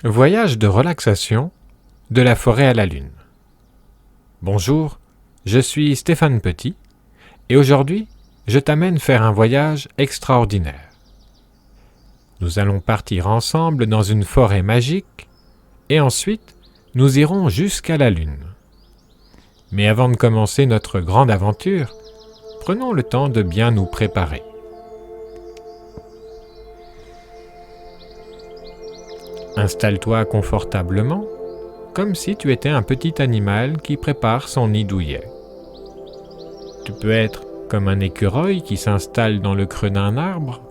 Voyage de relaxation de la forêt à la lune. Bonjour, je suis Stéphane Petit et aujourd'hui, je t'amène faire un voyage extraordinaire. Nous allons partir ensemble dans une forêt magique et ensuite, nous irons jusqu'à la lune. Mais avant de commencer notre grande aventure, prenons le temps de bien nous préparer. Installe-toi confortablement, comme si tu étais un petit animal qui prépare son nid douillet. Tu peux être comme un écureuil qui s'installe dans le creux d'un arbre,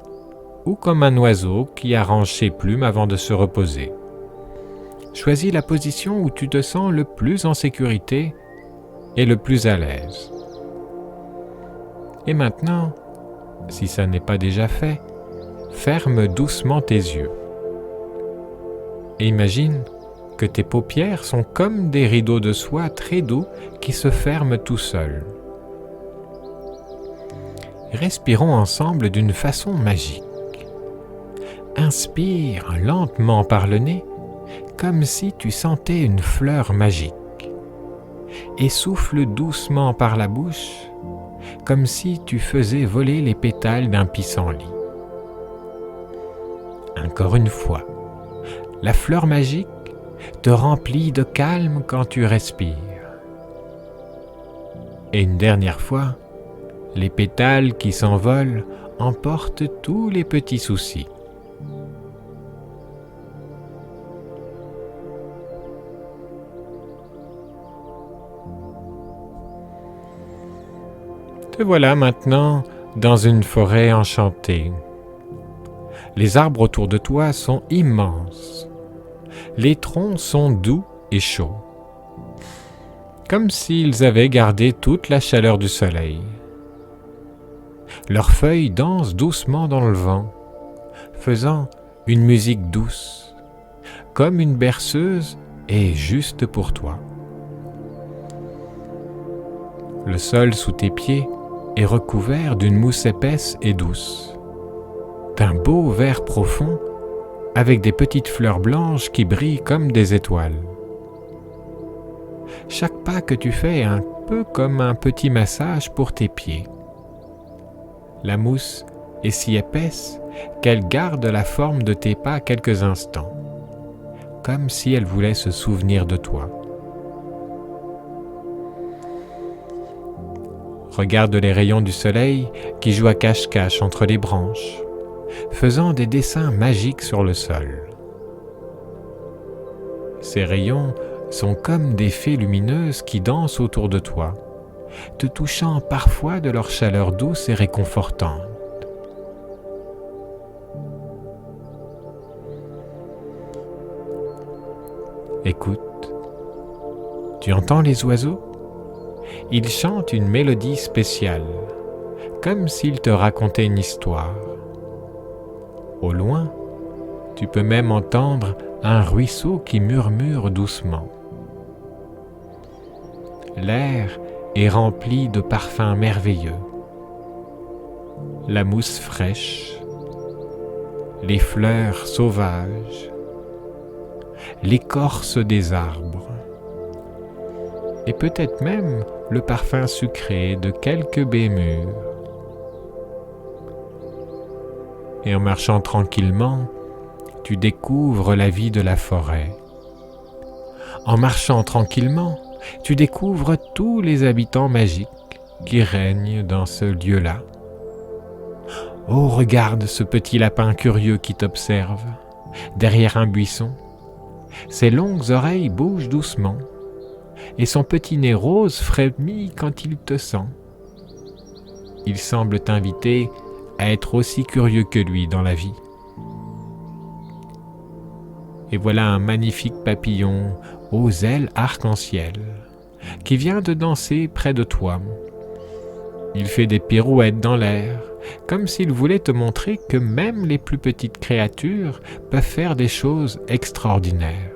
ou comme un oiseau qui arrange ses plumes avant de se reposer. Choisis la position où tu te sens le plus en sécurité et le plus à l'aise. Et maintenant, si ça n'est pas déjà fait, ferme doucement tes yeux. Et imagine que tes paupières sont comme des rideaux de soie très doux qui se ferment tout seuls. Respirons ensemble d'une façon magique. Inspire lentement par le nez, comme si tu sentais une fleur magique. Et souffle doucement par la bouche, comme si tu faisais voler les pétales d'un pissenlit. Encore une fois, la fleur magique te remplit de calme quand tu respires. Et une dernière fois, les pétales qui s'envolent emportent tous les petits soucis. Te voilà maintenant dans une forêt enchantée. Les arbres autour de toi sont immenses. Les troncs sont doux et chauds, comme s'ils avaient gardé toute la chaleur du soleil. Leurs feuilles dansent doucement dans le vent, faisant une musique douce, comme une berceuse et juste pour toi. Le sol sous tes pieds est recouvert d'une mousse épaisse et douce, d'un beau vert profond avec des petites fleurs blanches qui brillent comme des étoiles. Chaque pas que tu fais est un peu comme un petit massage pour tes pieds. La mousse est si épaisse qu'elle garde la forme de tes pas quelques instants, comme si elle voulait se souvenir de toi. Regarde les rayons du soleil qui jouent à cache-cache entre les branches, faisant des dessins magiques sur le sol. Ces rayons sont comme des fées lumineuses qui dansent autour de toi, te touchant parfois de leur chaleur douce et réconfortante. Écoute, tu entends les oiseaux? Ils chantent une mélodie spéciale, comme s'ils te racontaient une histoire. Au loin, tu peux même entendre un ruisseau qui murmure doucement. L'air est rempli de parfums merveilleux. La mousse fraîche, les fleurs sauvages, l'écorce des arbres, et peut-être même le parfum sucré de quelques baies mûres. Et en marchant tranquillement, tu découvres la vie de la forêt. En marchant tranquillement, tu découvres tous les habitants magiques qui règnent dans ce lieu-là. Oh, regarde ce petit lapin curieux qui t'observe, derrière un buisson. Ses longues oreilles bougent doucement, et son petit nez rose frémit quand il te sent. Il semble t'inviter à être aussi curieux que lui dans la vie. Et voilà un magnifique papillon aux ailes arc-en-ciel qui vient de danser près de toi. Il fait des pirouettes dans l'air, comme s'il voulait te montrer que même les plus petites créatures peuvent faire des choses extraordinaires.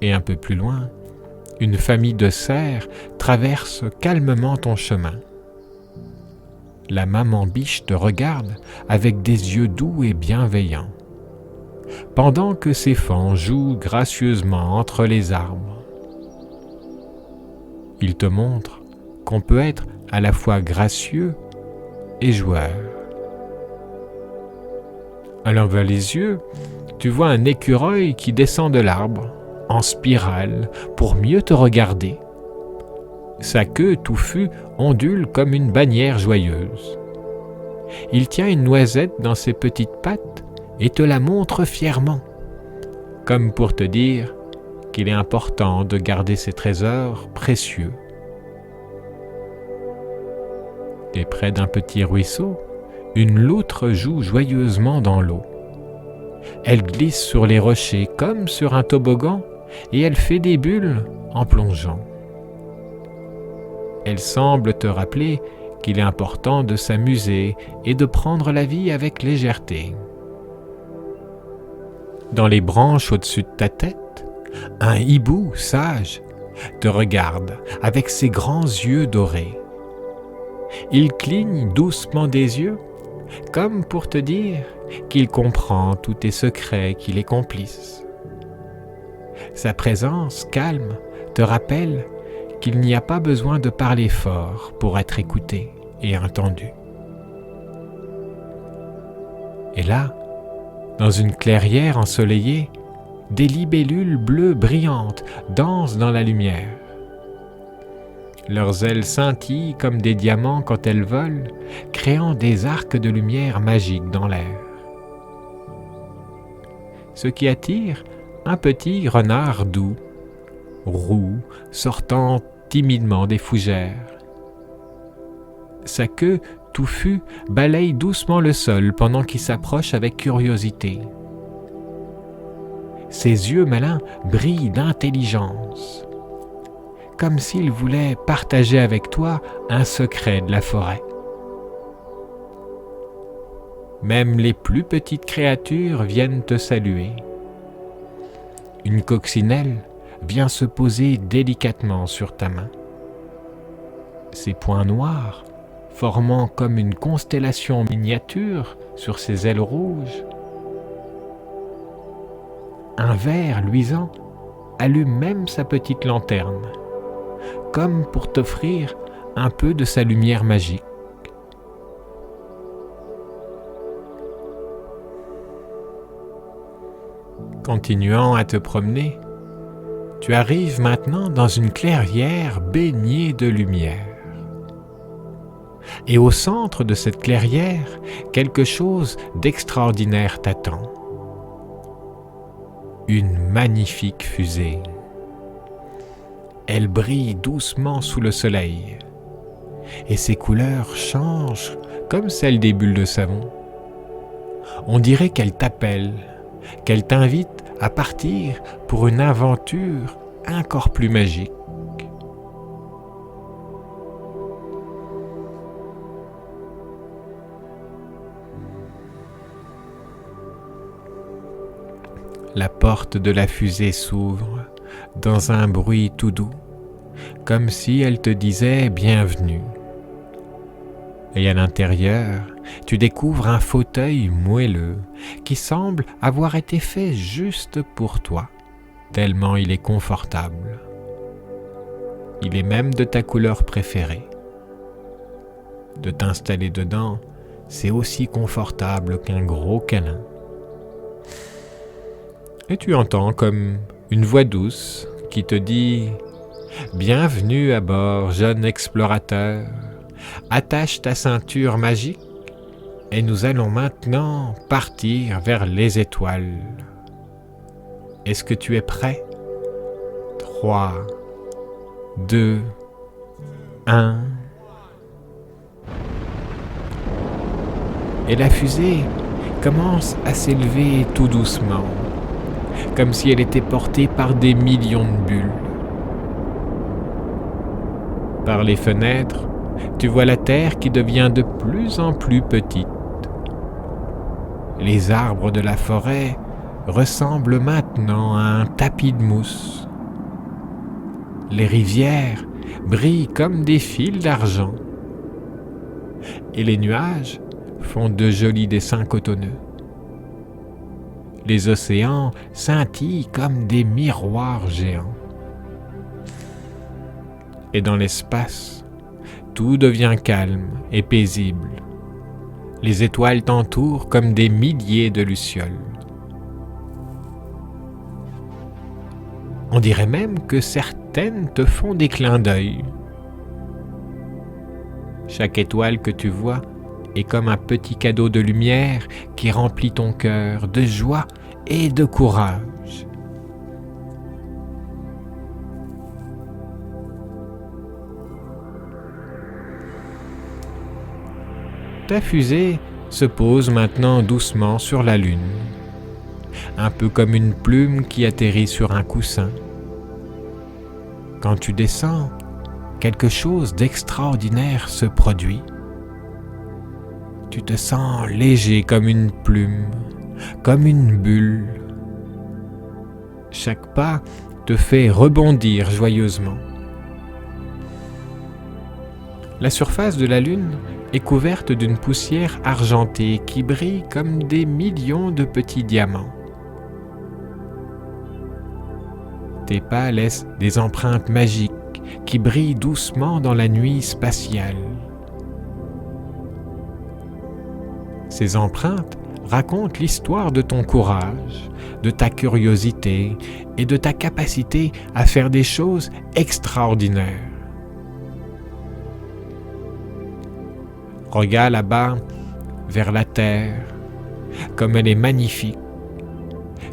Et un peu plus loin, une famille de cerfs traverse calmement ton chemin. La maman biche te regarde avec des yeux doux et bienveillants. pendant que ses fans jouent gracieusement entre les arbres. Il te montre qu'on peut être à la fois gracieux et joueur. À l'envers les yeux, tu vois un écureuil qui descend de l'arbre, en spirale, pour mieux te regarder. Sa queue touffue ondule comme une bannière joyeuse. Il tient une noisette dans ses petites pattes et te la montre fièrement, comme pour te dire qu'il est important de garder ses trésors précieux. Et près d'un petit ruisseau, une loutre joue joyeusement dans l'eau. Elle glisse sur les rochers comme sur un toboggan et elle fait des bulles en plongeant. Elle semble te rappeler qu'il est important de s'amuser et de prendre la vie avec légèreté. Dans les branches au-dessus de ta tête, un hibou sage te regarde avec ses grands yeux dorés. Il cligne doucement des yeux, comme pour te dire qu'il comprend tous tes secrets, qu'il est complice. Sa présence calme te rappelle qu'il n'y a pas besoin de parler fort pour être écouté et entendu. Et là, dans une clairière ensoleillée, des libellules bleues brillantes dansent dans la lumière. Leurs ailes scintillent comme des diamants quand elles volent, créant des arcs de lumière magiques dans l'air. Ce qui attire un petit renard doux, roux, sortant timidement des fougères. Sa queue touffue balaye doucement le sol pendant qu'il s'approche avec curiosité. Ses yeux malins brillent d'intelligence, comme s'il voulait partager avec toi un secret de la forêt. Même les plus petites créatures viennent te saluer. Une coccinelle vient se poser délicatement sur ta main. Ses points noirs, formant comme une constellation miniature sur ses ailes rouges. Un ver luisant allume même sa petite lanterne, comme pour t'offrir un peu de sa lumière magique. Continuant à te promener, tu arrives maintenant dans une clairière baignée de lumière. Et au centre de cette clairière, quelque chose d'extraordinaire t'attend. Une magnifique fusée. Elle brille doucement sous le soleil, et ses couleurs changent comme celles des bulles de savon. On dirait qu'elle t'appelle, qu'elle t'invite à partir pour une aventure encore plus magique. La porte de la fusée s'ouvre dans un bruit tout doux, comme si elle te disait « Bienvenue ». Et à l'intérieur, tu découvres un fauteuil moelleux qui semble avoir été fait juste pour toi, tellement il est confortable. Il est même de ta couleur préférée. De t'installer dedans, c'est aussi confortable qu'un gros câlin. Et tu entends comme une voix douce qui te dit « Bienvenue à bord, jeune explorateur. Attache ta ceinture magique et nous allons maintenant partir vers les étoiles. Est-ce que tu es prêt? 3, 2, 1... Et la fusée commence à s'élever tout doucement, comme si elle était portée par des millions de bulles. Par les fenêtres, tu vois la terre qui devient de plus en plus petite. Les arbres de la forêt ressemblent maintenant à un tapis de mousse. Les rivières brillent comme des fils d'argent. Et les nuages font de jolis dessins cotonneux. Les océans scintillent comme des miroirs géants. Et dans l'espace, tout devient calme et paisible. Les étoiles t'entourent comme des milliers de lucioles. On dirait même que certaines te font des clins d'œil. Chaque étoile que tu vois est comme un petit cadeau de lumière qui remplit ton cœur de joie et de courage. Ta fusée se pose maintenant doucement sur la Lune, un peu comme une plume qui atterrit sur un coussin. Quand tu descends, quelque chose d'extraordinaire se produit. Tu te sens léger comme une plume, comme une bulle. Chaque pas te fait rebondir joyeusement. La surface de la Lune est couverte d'une poussière argentée qui brille comme des millions de petits diamants. Tes pas laissent des empreintes magiques qui brillent doucement dans la nuit spatiale. Ces empreintes racontent l'histoire de ton courage, de ta curiosité et de ta capacité à faire des choses extraordinaires. Regarde là-bas vers la terre, comme elle est magnifique,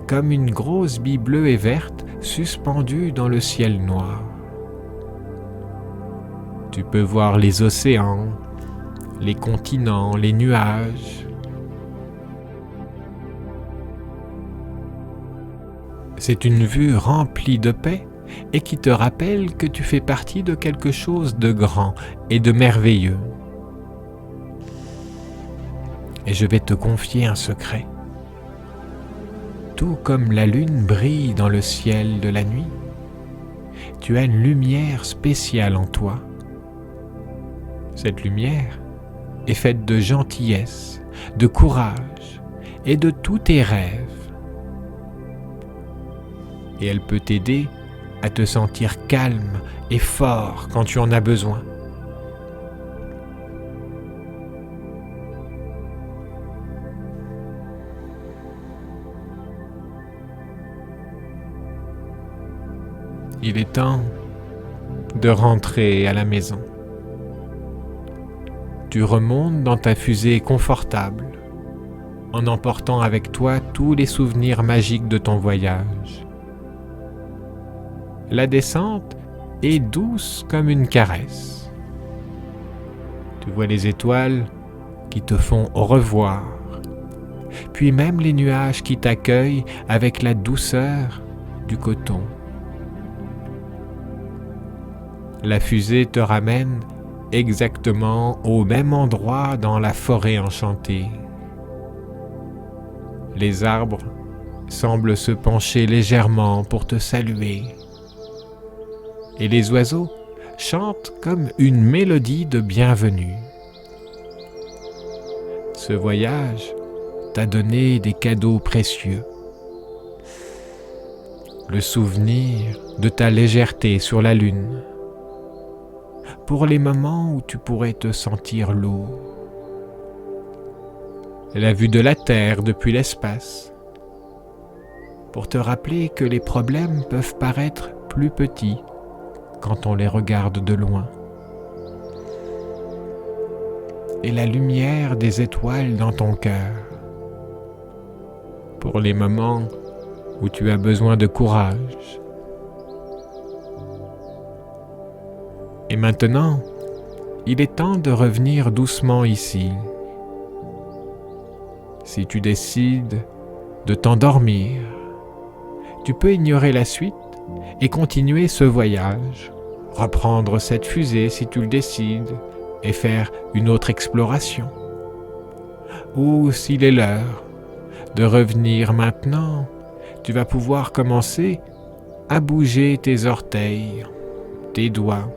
comme une grosse bille bleue et verte suspendue dans le ciel noir. Tu peux voir les océans, les continents, les nuages. C'est une vue remplie de paix et qui te rappelle que tu fais partie de quelque chose de grand et de merveilleux. Et je vais te confier un secret. Tout comme la lune brille dans le ciel de la nuit, tu as une lumière spéciale en toi. Cette lumière est faite de gentillesse, de courage et de tous tes rêves. Et elle peut t'aider à te sentir calme et fort quand tu en as besoin. Il est temps de rentrer à la maison. Tu remontes dans ta fusée confortable, en emportant avec toi tous les souvenirs magiques de ton voyage. La descente est douce comme une caresse. Tu vois les étoiles qui te font au revoir, puis même les nuages qui t'accueillent avec la douceur du coton. La fusée te ramène exactement au même endroit dans la forêt enchantée. Les arbres semblent se pencher légèrement pour te saluer. Et les oiseaux chantent comme une mélodie de bienvenue. Ce voyage t'a donné des cadeaux précieux. Le souvenir de ta légèreté sur la lune, pour les moments où tu pourrais te sentir lourd. La vue de la Terre depuis l'espace, pour te rappeler que les problèmes peuvent paraître plus petits quand on les regarde de loin. Et la lumière des étoiles dans ton cœur, pour les moments où tu as besoin de courage. Et maintenant, il est temps de revenir doucement ici. Si tu décides de t'endormir, tu peux ignorer la suite et continuer ce voyage, reprendre cette fusée si tu le décides et faire une autre exploration. Ou s'il est l'heure de revenir maintenant, tu vas pouvoir commencer à bouger tes orteils, tes doigts,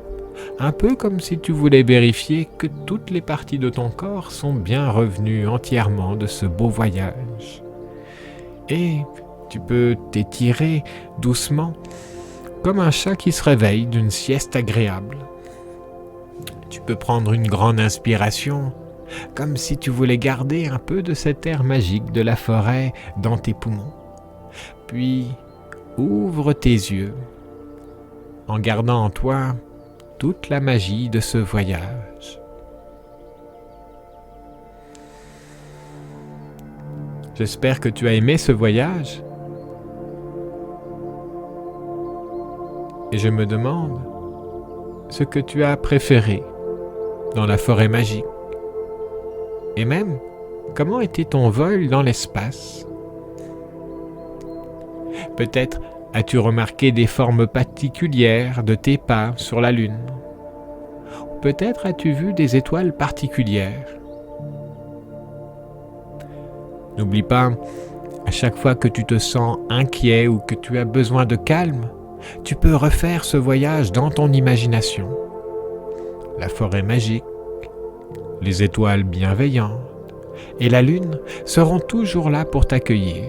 un peu comme si tu voulais vérifier que toutes les parties de ton corps sont bien revenues entièrement de ce beau voyage. Et tu peux t'étirer doucement, comme un chat qui se réveille d'une sieste agréable. Tu peux prendre une grande inspiration, comme si tu voulais garder un peu de cet air magique de la forêt dans tes poumons. Puis, ouvre tes yeux, en gardant en toi toute la magie de ce voyage. J'espère que tu as aimé ce voyage. Et je me demande ce que tu as préféré dans la forêt magique. Et même, comment était ton vol dans l'espace? Peut-être as-tu remarqué des formes particulières de tes pas sur la Lune? Peut-être as-tu vu des étoiles particulières? N'oublie pas, à chaque fois que tu te sens inquiet ou que tu as besoin de calme, tu peux refaire ce voyage dans ton imagination. La forêt magique, les étoiles bienveillantes et la Lune seront toujours là pour t'accueillir.